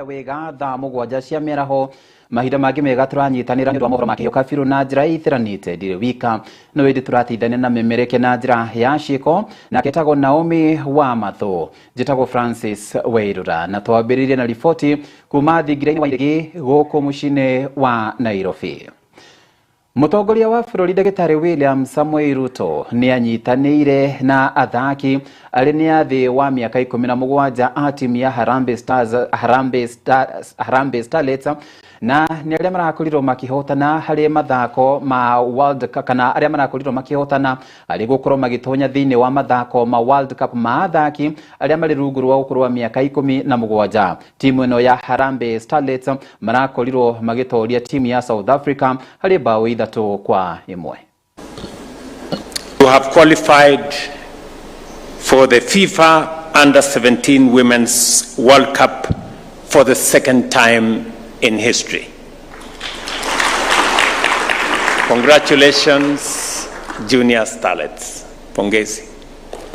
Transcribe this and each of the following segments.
wega thaa mugwanja cia mĩaraho mahinda mangĩ mega tũranyitanĩra nĩũndũ wa mohoro ma kĩhĩũka biũ na njĩra itiranĩte ndirĩ wika no ĩndĩ tũrateithania na memereke na njĩra ya ciĩko na ketagwo Naomi wa Matho njĩtagwo Francis Wairũra na twambĩrĩrie na riboti kuma thingira-inĩ wa irĩgĩ gũkũ mũciĩ-inĩ wa Nairobi. Mũtongoria wa bũrũri Ndagĩtarĩ William Samoei Ruto nĩ anyitanĩire na athaki arĩ nĩ thĩ wa mĩaka 17 a timu ya Harambee Starlets na nĩ arĩa marakorirwo makĩhotana harĩ mathako ma World Cup kana arĩa marakorirwo makĩhotana harĩ gũkorwo magĩtonya thĩinĩ wa mathako ma World Cup ma athaki arĩa marĩ rungu rwa ũkũrũ wa mĩaka 17. Timu ĩno ya Harambee Starlets marakorirwo magĩtoria timu ya South Africa harĩ bao 3-1. You have qualified for the FIFA Under-17 Women's World Cup for the second time in history. Congratulations, Junior Starlets. Pongezi.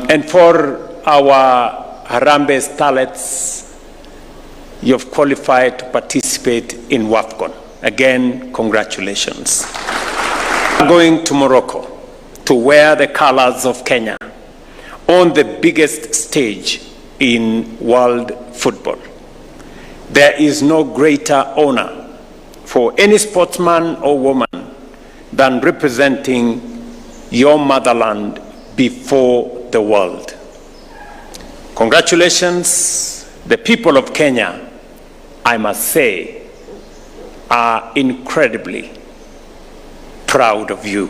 And for our Harambee Starlets, you've qualified to participate in WAFCON. Again, congratulations. We're going to Morocco to wear the colors of Kenya on the biggest stage in world football. There is no greater honor for any sportsman or woman than representing your motherland before the world. Congratulations, the people of Kenya, I must say, are incredibly proud of you.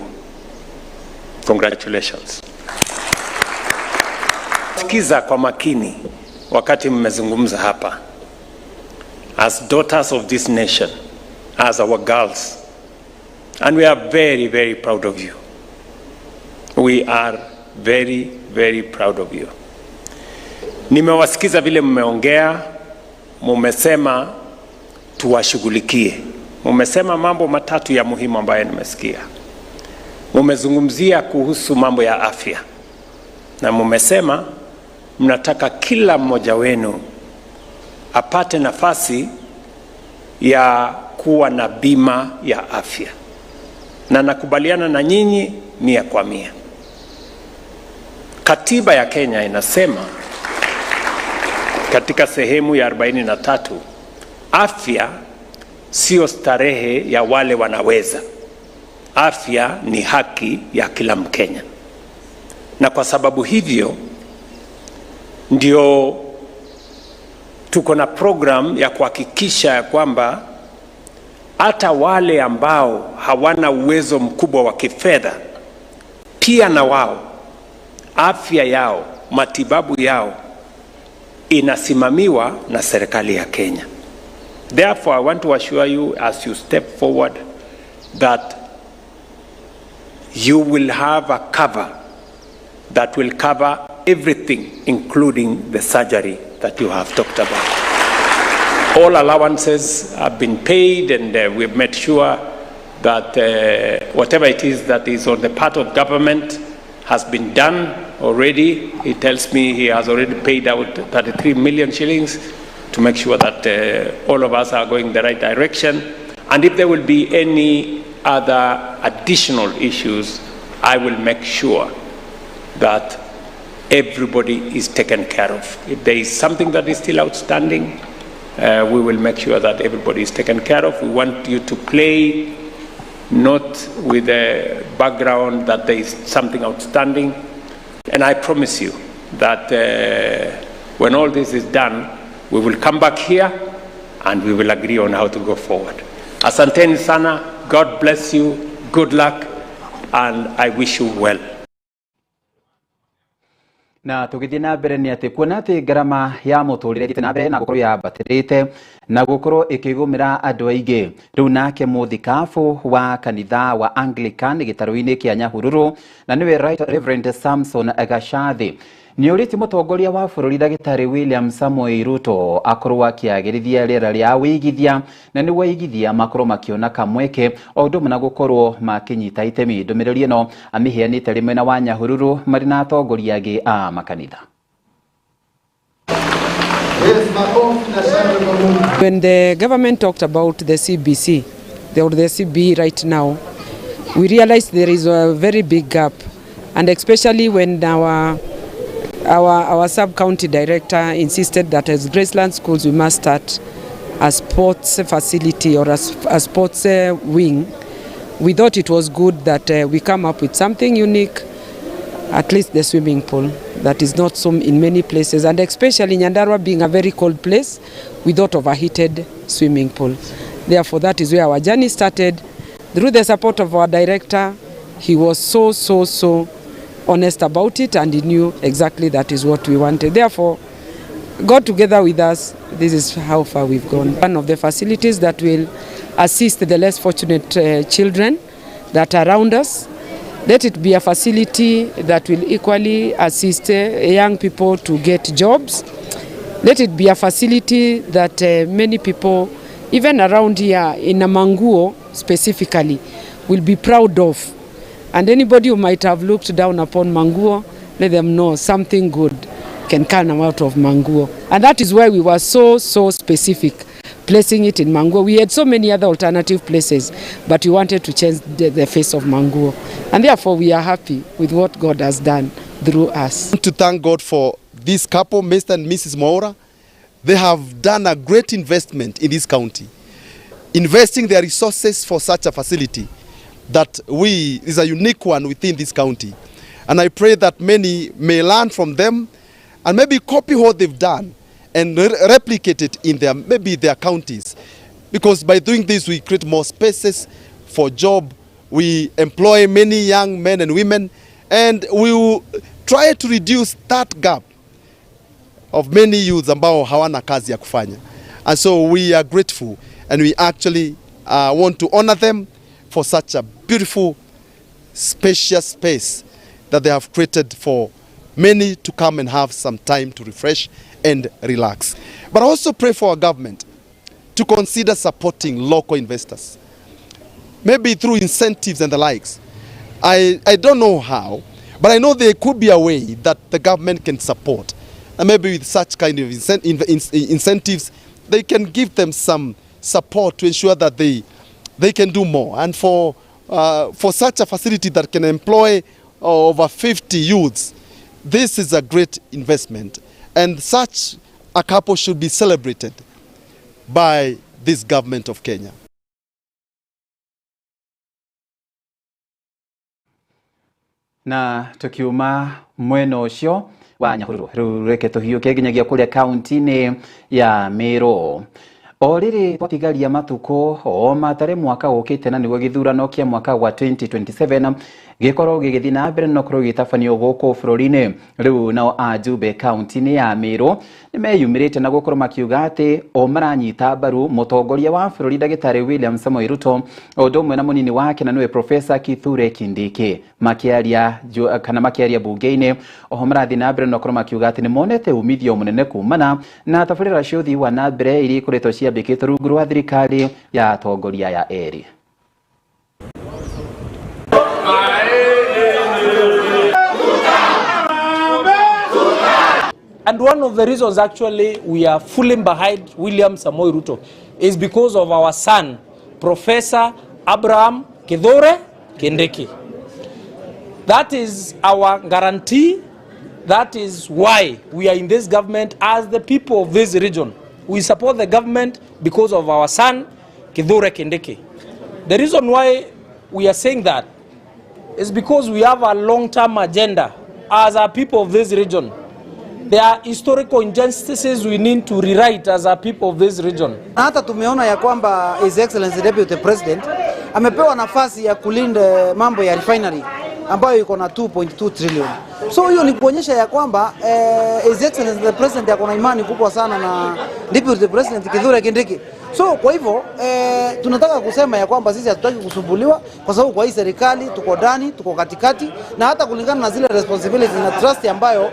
Congratulations. Sikiza kwa makini wakati mmezungumza hapa. As daughters of this nation, as our girls, and we are very, very proud of you. We are very, very proud of you. Nimewasikiza vile mmeongea, mumesema tuwashughulikie. Mumesema mambo matatu ya muhimu ambayo nimesikia. Mumezungumzia kuhusu mambo ya afya. Na mumesema mnataka kila mmoja wenu apate nafasi ya kuwa na bima ya afya. Na nakubaliana na nyinyi 100%. Katiba ya Kenya inasema katika sehemu ya 43, afya sio starehe ya wale wanaweza. Afya ni haki ya kila Mkenya. Na kwa sababu hivyo ndio tuko na program ya kuhakikisha ya kwamba hata wale ambao hawana uwezo mkubwa wa kifedha pia na wao afya yao, matibabu yao inasimamiwa na serikali ya Kenya. Therefore, I want to assure you as you step forward that you will have a cover that will cover everything, including the surgery that you have talked about. All allowances have been paid, and we've made sure that whatever it is that is on the part of government has been done already. He tells me he has already paid out 33 million shillings to make sure that all of us are going the right direction. And if there will be any other additional issues, I will make sure that everybody is taken care of. If there is something that is still outstanding, we will make sure that everybody is taken care of. We want you to play not with a background that there is something outstanding. And I promise you that when all this is done, we will come back here and we will agree on how to go forward. Asanteni sana, God bless you, good luck, and I wish you well. Na tugithii na mbere ni ati kuona ati garama ya muturire ithiĩte na mbere na gukorwo yambatĩrĩte na gukorwo ikigumira andu aingĩ riu nake muthikabu wa kanitha wa Anglican gĩtarũ-inĩ kĩa Nyahururu na niwe Right Reverend Samson Gashathi ni ũrĩti mũtongoria wa bũrũri Ndagĩtarĩ William Samoei Ruto akorwo akĩagĩrithia rĩera rĩa wĩigithia na nĩ waigithia makorwo makiona kamweke o ũndũ ũmwe na gũkorwo makĩnyita itemi. Ndũmĩrĩri ĩno amĩheanĩte rĩ mwena wa Nyahururu marĩ na atongoria angĩ a makanitha. When the government talked about the CBC, or the CB right now, we realized there is a very big gap, and especially when our sub-county director insisted that as Graceland schools we must start a sports facility or a sports wing. We thought it was good that we come up with something unique, at least the swimming pool, that is not so in many places, and especially Nyandarua being a very cold place, we thought of a heated swimming pool. Therefore, that is where our journey started. Through the support of our director, he was so honest about it, and he knew exactly that is what we wanted. Therefore, God together with us, this is how far we've gone. One of the facilities that will assist the less fortunate children that are around us. Let it be a facility that will equally assist young people to get jobs. Let it be a facility that many people, even around here in Manguo specifically, will be proud of. And anybody who might have looked down upon Manguo, let them know something good can come out of Manguo. And that is why we were so specific, placing it in Manguo. We had so many other alternative places, but we wanted to change the face of Manguo. And therefore we are happy with what God has done through us. To thank God for this couple, Mr. and Mrs. Mwaura. They have done a great investment in this county, investing their resources for such a facility that is a unique one within this county. And I pray that many may learn from them and maybe copy what they've done and replicate it in their counties. Because by doing this, we create more spaces for job, we employ many young men and women, and we will try to reduce that gap of many youths ambao hawana kazi ya kufanya. And so we are grateful, and we actually want to honor them for such a beautiful, spacious space that they have created for many to come and have some time to refresh and relax. But I also pray for our government to consider supporting local investors, maybe through incentives and the likes. I don't know how, but I know there could be a way that the government can support. And maybe with such kind of incentives, they can give them some support to ensure that they can do more. And for such a facility that can employ over 50 youths, this is a great investment. And such a couple should be celebrated by this government of Kenya. Na tukiuma mweno ucio wa Nyahururu rureke tuhiuke nginyagia kuria kaunti-ini ya Meru. O riri twatigaria matuko o matare mwaka ukite na niguo githurano kia mwaka wa 2027 gikorwo gigithii na mbere no korwo gitafanio guku bururi-ini. Riu nao ajumbe kaunti-ini ya Meru nimeyumirite na gukorwo makiuga ati o maranyita mbaru mutongoria wa bururi Ndagitari William Samoei Ruto o ndumwe na munini wake na niwe Professor Kithure Kindiki makiaria bunge-ini o marathi na mbere no korwo makiuga ati nimonete umithio munene kumana na tabarĩra cia ũthii wa na mbere iria ikoretwo ciambĩkĩtwo rungu rwa thirikari ya atongoria ya eri. And one of the reasons actually we are fully behind William Samoei Ruto is because of our son, Professor Abraham Kithure Kindiki. That is our guarantee. That is why we are in this government as the people of this region. We support the government because of our son, Kithure Kindiki. The reason why we are saying that is because we have a long-term agenda as a people of this region. There are historical injustices we need to rewrite as a people of this region. Hata tumeona ya kwamba His Excellency Deputy President amepewa nafasi ya kulinda mambo ya refinery ambayo iko na 2.2 trillion. So hiyo ni kuonyesha ya kwamba His Excellency the President yako na imani kubwa sana na Deputy President Kithure Kindiki. So kwa hivyo tunataka kusema ya kwamba sisi hatutaki kusumbuliwa kwa sababu kwa hii serikali tuko ndani, tuko katikati na hata kulingana na zile responsibilities na trust ambayo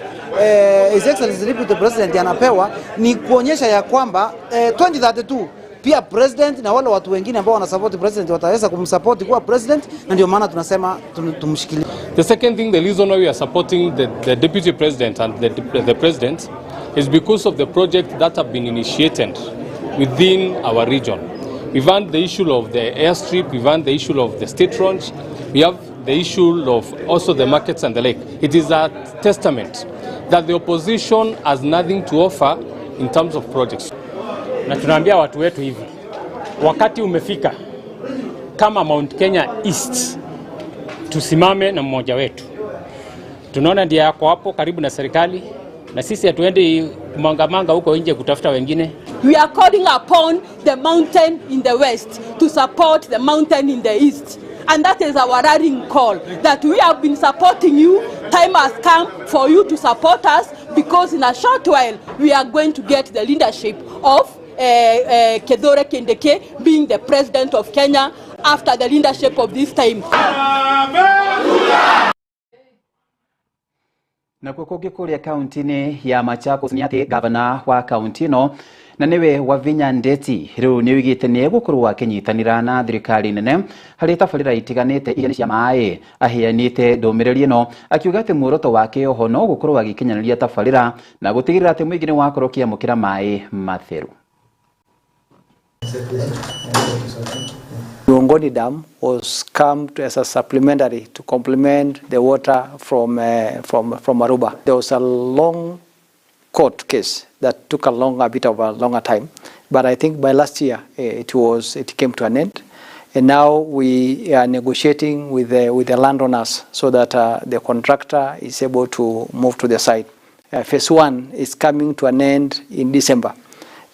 His Excellency Deputy President anapewa ni kuonyesha ya kwamba 2032 pia president na wale watu wengine ambao wanasupport president wataweza kumsupport kuwa president, na ndio maana tunasema tumshikilie. The second thing, the reason why we are supporting the deputy president and the president is because of the projects that have been initiated within our region. We've had the issue of the airstrip, we've had the issue of the state launch, we have the issue of also the markets and the like. It is a testament that the opposition has nothing to offer in terms of projects. Na tunaambia watu wetu hivi, wakati umefika kama Mount Kenya East tusimame na mmoja wetu. Tunaona ndiye yako hapo karibu na serikali, na sisi hatuendi kumangamanga huko nje kutafuta wengine. We are calling upon the mountain in the west to support the mountain in the east. And that is our rallying call, that we have been supporting you. Time has come for you to support us, because in a short while we are going to get the leadership of Kithure Kindiki being the president of Kenya after the leadership of this time. Na kukugi kuria kaunti-ini ya Machakos ni ati gavana wa kaunti no na niwe Wavinya Ndeti riu ni wigite ni gukorwo akinyitanira na thirikari nene hari tabarira itiganite iria cia mai ahianite ndumiriri no akiuga ati muoroto wake oho no gukorwo agikinyaniria tabarira na gutigirira ati muingine wakorwo kiamukira mai matheru. Miongoni Dam was come to as a supplementary to complement the water from Aruba. There was a long court case that took a bit of a longer time, but I think by last year it came to an end, and now we are negotiating with the landowners so that the contractor is able to move to the site. Phase 1 is coming to an end in December.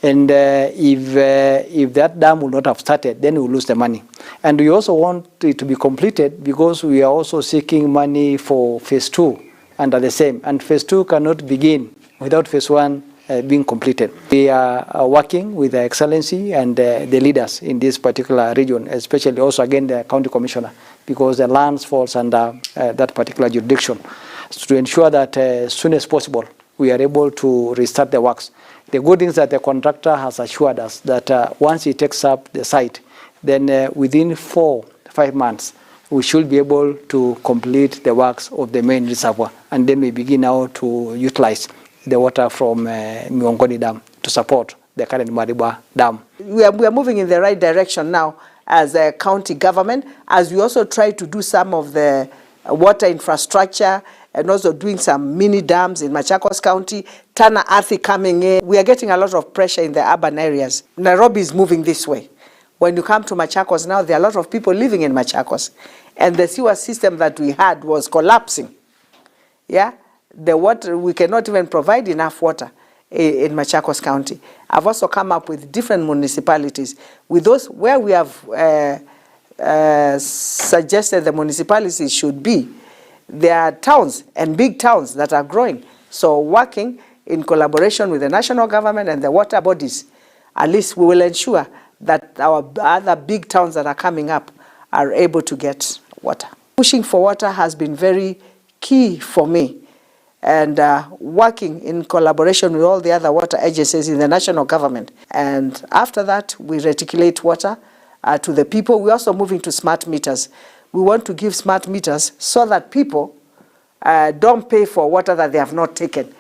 And if that dam will not have started, then we will lose the money. And we also want it to be completed because we are also seeking money for phase 2 under the same. And phase 2 cannot begin without phase 1 being completed. We are working with the Excellency and the leaders in this particular region, especially also again the County Commissioner, because the lands falls under that particular jurisdiction, so to ensure that as soon as possible we are able to restart the works. The good thing is that the contractor has assured us that once he takes up the site, then within 4-5 months, we should be able to complete the works of the main reservoir. And then we begin now to utilize the water from Miongoni Dam to support the current Mariba Dam. We are moving in the right direction now as a county government, as we also try to do some of the water infrastructure and also doing some mini dams in Machakos County, Tana Athi coming in. We are getting a lot of pressure in the urban areas. Nairobi is moving this way. When you come to Machakos now, there are a lot of people living in Machakos. And the sewer system that we had was collapsing. Yeah? The water, we cannot even provide enough water in Machakos County. I've also come up with different municipalities. With those where we have suggested the municipalities should be, there are towns and big towns that are growing. So working in collaboration with the national government and the water bodies, at least we will ensure that our other big towns that are coming up are able to get water. Pushing for water has been very key for me, and working in collaboration with all the other water agencies in the national government. And after that, we reticulate water to the people. We're also moving to smart meters. We want to give smart meters so that people don't pay for water that they have not taken.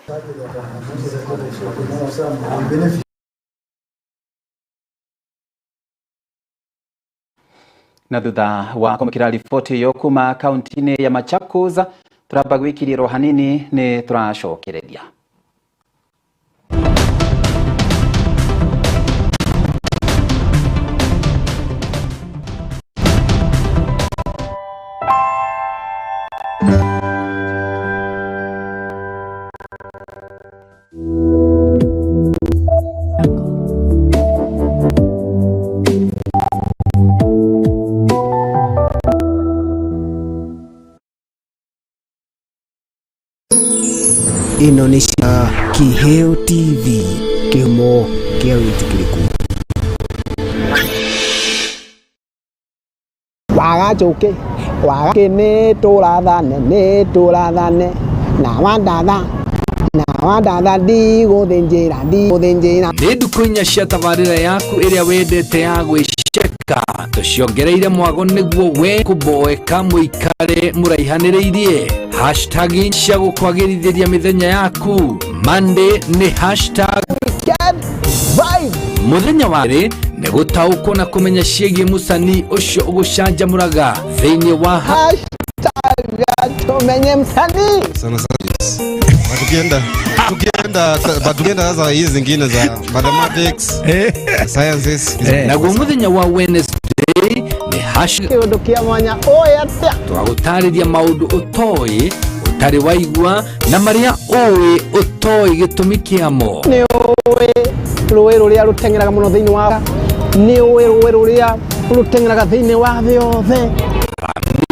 Na thutha wa kumukira riboti yo kuma kaunti-ini ya Machakos turamba gwikiriro hanini ni turacokereria. Indonesia Kiheo TV kemo kia witikiriku waga choke waga kene tola dane na wanda di godenjera ni ndukunya cia tabarira yaku iria wendete ya gwiceka Sheka tuciongereire mwago niguo we kuboeka muikare muraihaniriirie hashtag cia gukwagĩrithĩria mĩthenya yaku. Monday ni hashtag vibe. Muthenya wari ni gutaũkwo na kumenya ciĩgiĩ musani ucio ũgũcanjamũraga thĩinĩ wa tumenye msanii sana tukienda sasa hizi zingine za mathematics sciences naguo muthenya wa Wednesday ni kĩũndũ kĩa mwanya oya twagũtarĩria maũndũ ũtoĩ ũtarĩ waigua na marĩa ũĩ ũtoĩ gĩtũmi kĩamo. nĩ ũĩ rũĩ rũrĩa rũteng'eraga mũno thĩinĩ wa nĩ ũĩ rũĩ rũrĩa rũteng'eraga thĩinĩ wa thĩ yothe.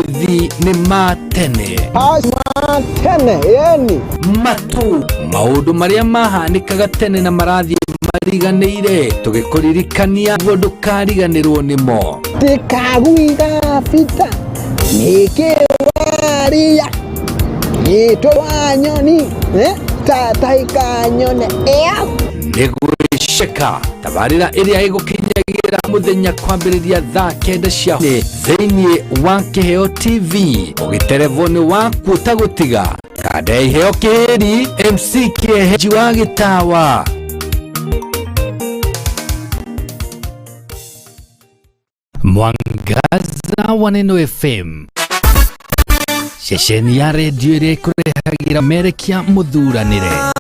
Mithi ni matene yani matu maũndũ marĩa mahanĩkaga tene na marathiĩ mariganĩire tũgĩkũririkania guo ndũkariganĩrwo nĩmo. Tikaguiga bita nĩkĩ waria nĩtũ wa nyoni tataika nyone nĩgwĩceka tabarĩra ĩrĩa ĩgũkinyagĩra mũthenya kwambĩrĩria thaa 9 cia thĩinĩ wa Kĩheo TV ũgĩterevoni waku ũtagũtiga kada iheo kĩhĩri MC Kĩheji wa Gĩtawa. Mwangaza wa Neno FM, ceceni ya redio ĩrĩa ĩkũrehagira merekia mũthuranĩre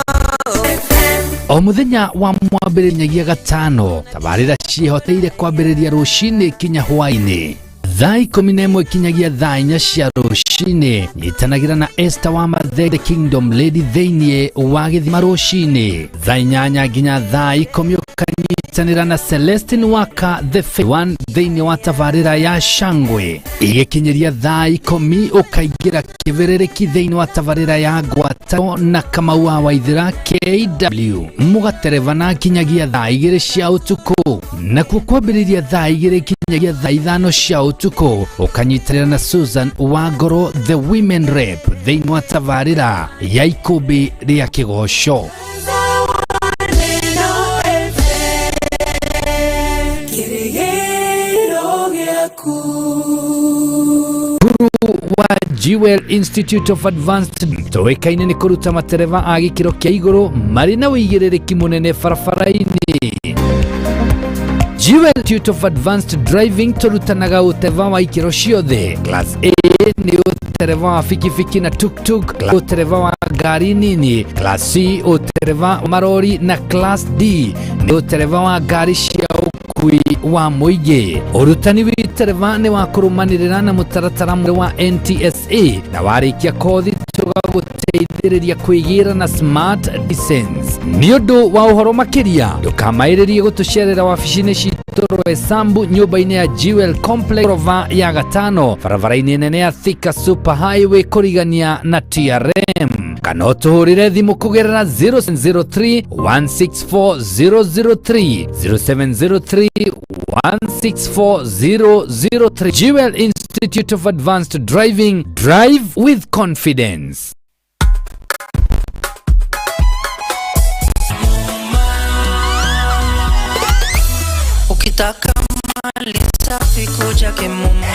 o muthenya wa mwambĩrĩria gatano. Tabarĩra ciĩhoteire kwambĩrĩria rũcinĩ kinya hwainĩ thaa 11 kinyagia thaa 4 cia rũcinĩ. Nyitanagĩra na Esther wa The Kingdom Lady thĩinĩ wa gĩthima rũcinĩ thaa 8 nginya thaa 10 ukanyitanĩra na Celestine Waka The Fair One thĩinĩ wa tabarĩra ya Shangwe. Igĩkinyĩria thaa 10 ukaingĩra kĩberereki thĩinĩ wa tabarĩra ya Ngwatanĩro na Kamau wa Waithĩra KW mũgaterevana kinyagia thaa 2 cia ũtukũ. Nakuo kwambĩrĩria thaa 2 kinyagia thaa 5 cia ũtukũ ukanyitanĩra na Susan Wangoro The Women Rep thĩinĩ wa tabarĩra ya ikũmbĩ rĩa Kĩgoco. Wa Jewel Institute of Advanced toekaine nĩ kũruta matereva a gĩkĩro kĩa igũrũ marĩ na wĩigĩrĩrĩki mũnene barabara-inĩ. Jewel Institute of Advanced Driving tũrutanaga ũtereva wa ikĩro ciothe. Class A nĩ ũtereva wa fikifiki na tuk-tuk, ũtereva wa ngari nini. Class C ũtereva wa marori na Class D nĩ ũtereva wa ngari cia ũkui wa mũingĩ. Ũrutani w'itereva nĩ wa kũrũmanĩrĩra na mũtaratara wa NTSA na warĩkia kothi tũgagũteithĩrĩria kwĩgĩra na Smart License. Nĩ ũndũ wa ũhoro makĩria ndũkamaĩrĩrie gũtũcerera wabici-inĩ citũ Roysambu nyũmba-inĩ ya Jewel Complex ghorofa ya gatano barabara-inĩ nene ya Thika Super Highway kũrigania na TRM, kana ũtũhũrĩre thimũ kũgerera 0703 164 003 0703 164 003. Jewel Institute of Advanced Driving, drive with confidence. Ukitaka mali safi kuja Kemuma,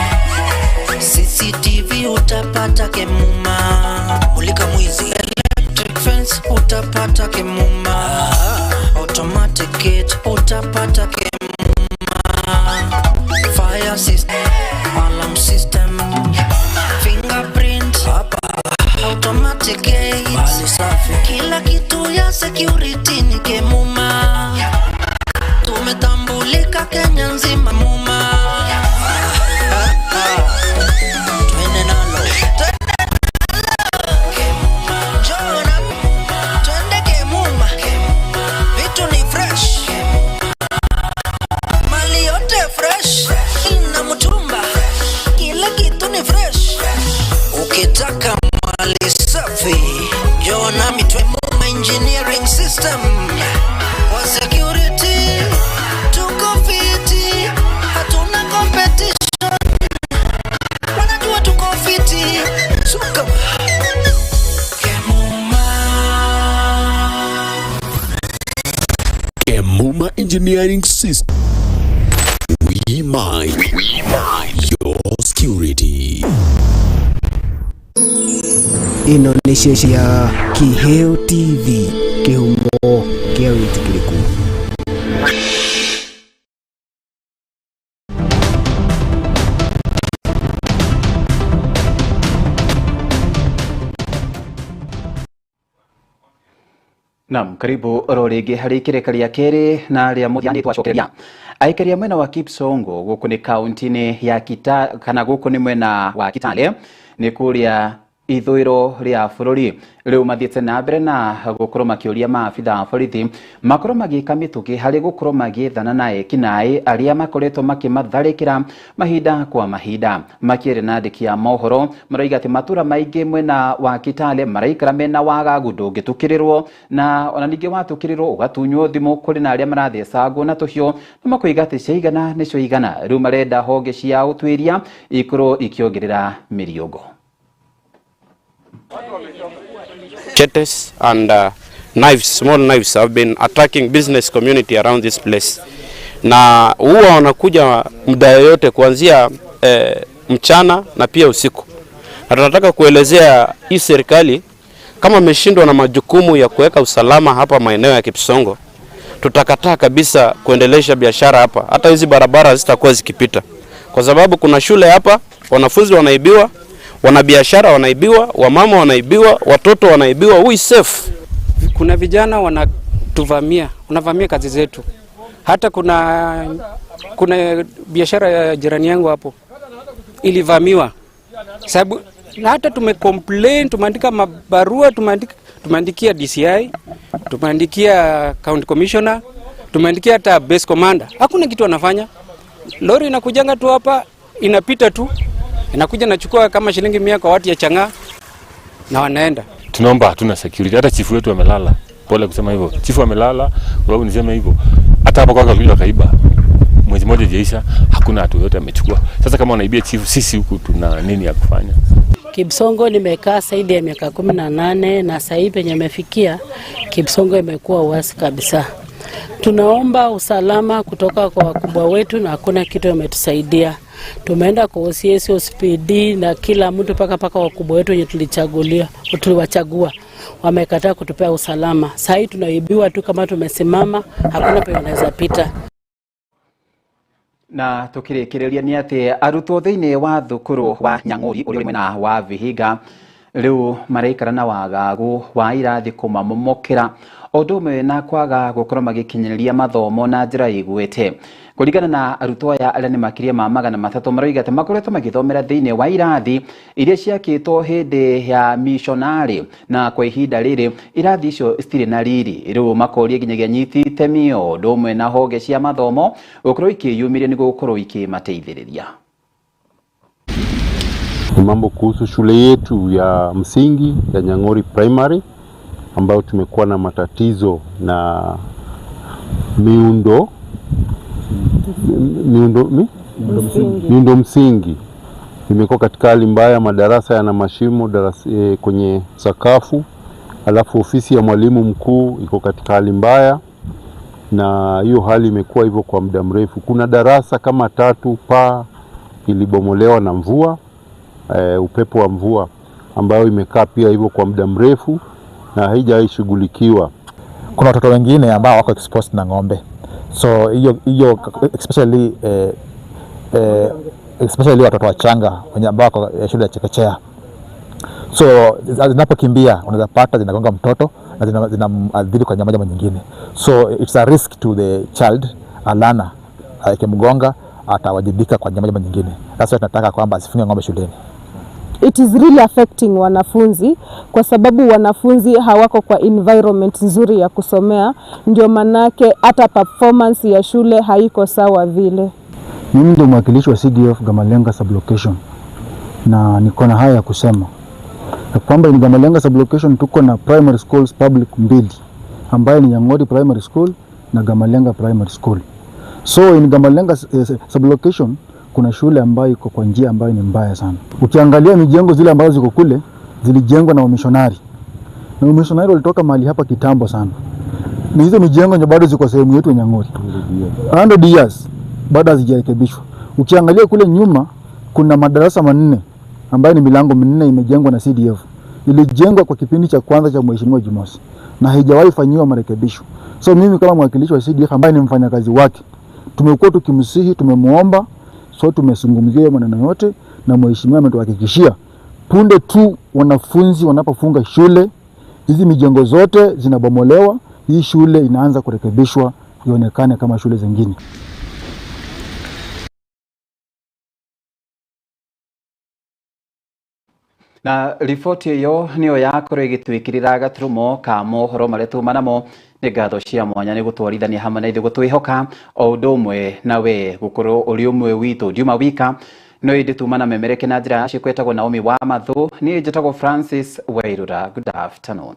CCTV utapata Kemuma, mulika mwizi electric fence utapata Kemuma, automatic gate utapata Kemuma, fire system, alarm system, fingerprint, automatic gate, mali safi, kila kitu ya security ni Kemuma. Tumetambulika Kenya nzima Muma. Twende nalo Jona, twende Kemuma. Vitu ni fresh, mali yote fresh, ina mtumba, kila kitu ni fresh. Ukitaka mali safi Jona mitwe Muma engineering system kwa security. Tuko fiti, hatuna competition, wanajua tuko fiti. Suka Kemuma Engineering System. We We mind your security. Ino nĩ cece ya Kiheo TV, kĩhumo kĩa wĩtĩkĩrĩku. Naam, karibu rorege harĩ kĩrĩka keri na rĩa mũthia twacokereria. Aikaria mwena wa Kipsongo gũkũ nĩ kaunti-inĩ ya kana gũkũ nĩ mwena wa Kitale nĩ kũrĩa ithũĩro rĩa bũrũri rĩu mathiĩte na mbere na gũkorwo makĩũria maabitha a borithi makorwo magĩka mĩtũkĩ harĩ gũkorwo magĩethana na ekinaĩ arĩa makoretwo makĩmatharĩkĩra mahinda kwa mahinda. Makĩrĩ na andĩki a mohoro marauga atĩ matũra maingĩ mwena wa Kitale maraikara mena wagagu ndũngĩtũkĩrĩrwo, na ona ningĩ watũkĩrĩrwo ũgatunywo thimũ. Kũrĩ na arĩa marathecangwo na tũhiũ na makoiga atĩ ciaigana nĩcio igana. Rĩu marenda honge cia ũtuĩria ikorwo ikĩongerera mĩriũngo. Chetes and knives, small knives have been attacking business community around this place, na huwa wanakuja muda yote kuanzia mchana na pia usiku, na tunataka kuelezea hii serikali kama imeshindwa na majukumu ya kuweka usalama hapa maeneo ya Kipsongo, tutakataa kabisa kuendelesha biashara hapa. Hata hizi barabara zitakuwa zikipita kwa sababu kuna shule hapa, wanafunzi wanaibiwa, wanabiashara wanaibiwa, wamama wanaibiwa, watoto wanaibiwa. Who is safe? Kuna vijana wanavamia kazi zetu. Hata kuna biashara ya jirani yangu hapo ilivamiwa. Sababu hata tumecomplain, tumeandika mabarua, tumeandikia DCI, tumeandikia county commissioner, tumeandikia hata base commander. Hakuna kitu wanafanya. Lori inakujanga tu hapa, inapita tu, inakuja nachukua kama shilingi 100 kwa watu ya Chang'aa na wanaenda. Tunaomba hatuna security. Hata chifu wetu amelala. Pole kusema hivyo. Chifu amelala, sababu niseme hivyo. Hata hapa kwa kalikuja kaiba. Mwezi mmoja jeisha, hakuna watu wote amechukua. Sasa kama wanaibia chifu, sisi huku tuna nini ya kufanya? Kipsongo nimekaa zaidi ya miaka 18 na sasa hivi penye nimefikia Kipsongo imekuwa uasi kabisa. Tunaomba usalama kutoka kwa wakubwa wetu na hakuna kitu wametusaidia. Tumeenda kwa OCS, OSPD na kila mtu paka wakubwa wetu wenye tuliwachagua wamekataa kutupea usalama. Sasa hivi tunaibiwa tu kama tumesimama, hakuna penye unaweza pita. Na tukĩrĩkĩrĩria nĩ atĩ arutwo thĩinĩ wa thukuru wa Nyang'ori ũrĩa mwena wa Vihiga rĩu maraikara na wagagu wa irathi kũmamomokera ũndũ ũmwe na kwaga gũkorwo magĩkinyĩria mathomo na njĩra ĩgwĩte. Kũringana na arutwo aya arĩa nĩ makĩria ma 300 marauga atĩ makoretwo magĩthomera thĩinĩ wa irathi iria ciakĩtwo hĩndĩ ya missionary, na kwa ihinda rĩrĩ irathi icio citirĩ na riri. Rĩu makoria nginyagia nyiti itemi ũndũ ũmwe na honge cia mathomo gũkorwo ikĩyumĩria nĩguo gũkorwo ikĩmateithĩrĩria. Mambo kuhusu shule yetu ya msingi ya Nyang'ori Primary ambayo tumekuwa na matatizo na miundo msingi. Imekuwa katika hali mbaya, madarasa yana mashimo kwenye sakafu, alafu ofisi ya mwalimu mkuu iko katika hali mbaya, na hiyo hali imekuwa hivyo kwa muda mrefu. Kuna darasa kama 3 paa ilibomolewa na mvua, upepo wa mvua, ambayo imekaa pia hivyo kwa muda mrefu na haijashughulikiwa. Kuna watoto wengine ambao wako exposed na ng'ombe. So hiyo especially watoto wachanga wenye ambao wako shule ya chekechea. So zinapokimbia unaweza pata zinagonga mtoto na zinamwadhiri kwa njia nyingine. So it's a risk to the child, alana akimgonga atawajibika kwa njia nyingine. Sasa tunataka kwamba asifunge ng'ombe shuleni. It is really affecting wanafunzi kwa sababu wanafunzi hawako kwa environment nzuri ya kusomea, ndio manake hata performance ya shule haiko sawa vile. Mimi ndio mwakilishi wa CDF Gamalenga sublocation, na niko na haya ya kusema kwamba ni Gamalenga sublocation tuko na primary schools public mbili ambayo ni Nyang'ori Primary School na Gamalenga Primary School. So in Gamalenga sublocation kuna shule ambayo iko kwa njia ambayo ni mbaya sana. Ukiangalia mijengo zile ambazo ziko kule zilijengwa na wamishonari. Na wamishonari walitoka mahali hapa kitambo sana. Na hizo mijengo bado ziko sehemu yetu ya Nyang'ori. 100 years. bado hazijarekebishwa. Ukiangalia kule nyuma kuna madarasa manne ambayo ni milango minne imejengwa na CDF. Ilijengwa kwa kipindi cha kwanza cha Mheshimiwa Jumosi na haijawahi fanyiwa marekebisho. So mimi kama mwakilishi wa CDF ambaye ni mfanyakazi wake, tumekuwa tukimsihi, tumemuomba, so tumezungumzia maneno yote na mheshimiwa ametuhakikishia punde tu wanafunzi wanapofunga shule hizi mijengo zote zinabomolewa, hii shule inaanza kurekebishwa ionekane kama shule zingine. Na riboti iyo niyo yakorwo igitwikirira gaturumo ka mohoro maria tumanamo ni ngatho cia mwanya ni gutwarithania hamwe na ithu gutwihoka o undu umwe nawe gukorwo uri umwe witu Juma Wika no indi tumana memereke na njira cikwetagwo Naomi wa Mathu ni njitagwo Francis Wairura. Good afternoon.